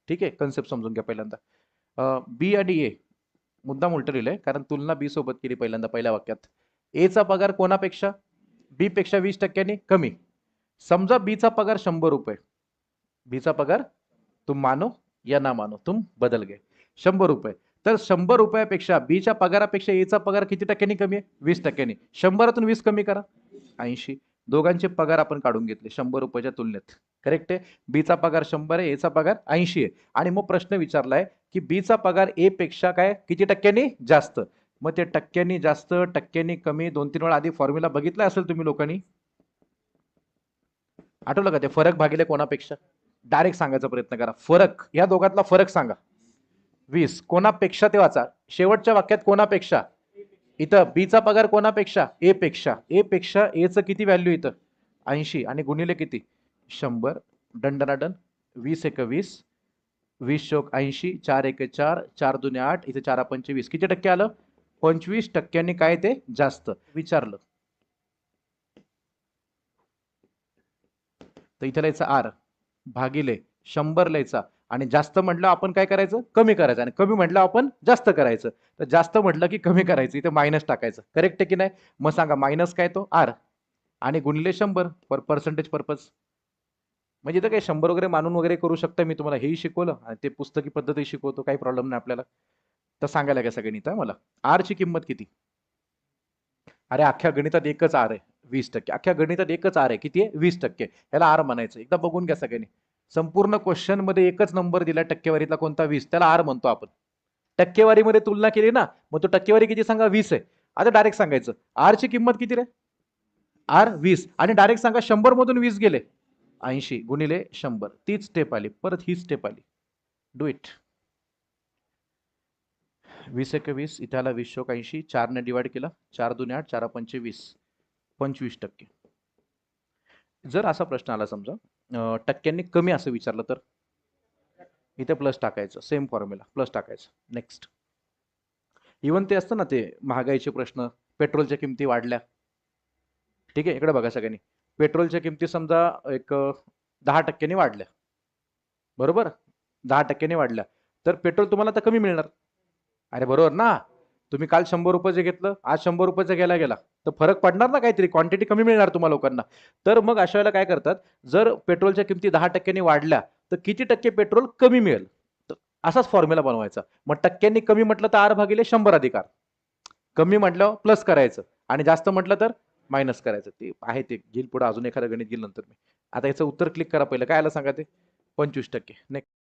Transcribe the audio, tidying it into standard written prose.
ठीक आहे, कन्सेप्ट समजून घ्या पहिल्यांदा. बी आणि ए मुद्दाम उलट लिहिलंय कारण तुलना बी सोबत केली पहिल्यांदा पहिल्या वाक्यात. ए चा पगार कोणापेक्षा? बी पेक्षा 20% कमी. समजा बी चा पगार 100 रुपये. बी चा पगार तुम मानो या ना मानो, तुम बदल गए. 100 रुपये. तर 100 रुपयापेक्षा बीच्या पगारापेक्षा एचा पगार किती टक्क्यांनी कमी आहे? 20%. 100तून 20 कमी करा, 80. दोघांचे पगार आपण काढून घेतले 100 रुपयाच्या तुलनेत. करेक्ट आहे. बीचा पगार 100 आहे, एचा पगार 80 आहे. आणि मग प्रश्न विचारलाय की बीचा पगार ए पेक्षा काय किती टक्क्यांनी जास्त. मग ते टक्क्यांनी जास्त टक्क्यांनी कमी 2-3 वेळा आधी फॉर्म्युला बघितला असेल तुम्ही लोकांनी. आठवलं का ते फरक भागिले कोणापेक्षा? डायरेक्ट सांगायचा प्रयत्न करा. फरक, या दोघातला फरक सांगा. 20 कोणापेक्षा ते वाचा. शेवटच्या वाक्यात कोणापेक्षा? इथं बीचा पगार कोणापेक्षा? ए पेक्षा. ए पेक्षा एचं किती व्हॅल्यू इथं? 80 आणि गुणिले किती? 100. दंडनादन 20 × 20, 20 × 80, 4 × 4, 4 × 2 = 8, इथे 4 × 5 = 20. किती टक्के आलं? 25% काय ते जास्त विचारलं. तर इथे लिहायचं आर भागिले 100 लिहायचा. आणि जास्त म्हटलं आपण काय करायचं? कमी करायचं. आणि कमी म्हटलं आपण जास्त करायचं. तर जास्त म्हटलं की कमी करायचं, इथे मायनस टाकायचं. करेक्ट आहे की नाही? मग सांगा मायनस काय तो? आर आणि गुणिले 100 फॉर पर्सेंटेज पर्पज. म्हणजे इथं काही 100 वगैरे मानून वगैरे करू शकता. मी तुम्हाला हेही शिकवलं आणि ते पुस्तकी पद्धती शिकवतो, काही प्रॉब्लेम नाही आपल्याला. तर सांगायला काय सगळ्यांनी मला आर ची किंमत किती? अरे अख्ख्या गणितात एकच आर आहे, 20%. अख्ख्या गणितात एकच आर आहे, किती आहे? 20%. ह्याला आर म्हणायचं. एकदा बघून घ्या सगळ्यांनी. संपूर्ण क्वेश्चन मध्ये एकच नंबर दिला टक्केवारीतला, कोणता? 20. त्याला आर म्हणतो आपण. टक्केवारीमध्ये तुलना केली ना, मग तो टक्केवारी किती सांगा? 20 आहे. आता डायरेक्ट सांगायचं आर ची किंमत किती रे? आर 20. आणि डायरेक्ट सांगा 100 मधून 20 गेले 80 गुणिले 100. तीच स्टेप आली, परत ही स्टेप आली. Do it. 20 × 20 इथे आला 20 × 80, 4 ने डिवाइड केला, 4 × 2 = 8, 4 × 5 = 20, 25%. जर असा प्रश्न आला समजा टक्क्यांनी कमी असं विचारलं तर इथे प्लस टाकायचं. सेम फॉर्म्युला, प्लस टाकायचं. नेक्स्ट. इवन ते असतं ना ते महागाईचे प्रश्न, पेट्रोलच्या किमती वाढल्या. ठीक आहे, इकडे बघा सगळ्यांनी. पेट्रोलच्या किमती समजा एक 10% वाढल्या, बरोबर? 10% वाढल्या तर पेट्रोल तुम्हाला आता कमी मिळणार. अरे बरोबर ना? तुम्ही काल 100 रुपयाचं घेतलं, आज 100 रुपयाचं गेला तर फरक पडणार ना, काहीतरी क्वांटिटी कमी मिळणार तुम्हाला लोकांना. तर मग अशा वेळेला काय करतात, जर पेट्रोलच्या किमती 10% वाढल्या तर किती टक्के पेट्रोल कमी मिळेल, असाच फॉर्म्युला बनवायचा. मग टक्क्यांनी कमी म्हटलं तर आर भागिले 100 अधिकार. कमी म्हटलं प्लस करायचं आणि जास्त म्हटलं तर मायनस करायचं. ते आहे, ते घेईल पुढे, अजून एखादं गणित घेईल नंतर मी. आता याचं उत्तर क्लिक करा पहिलं. काय आलं सांगा ते? 25%. नेक्स्ट.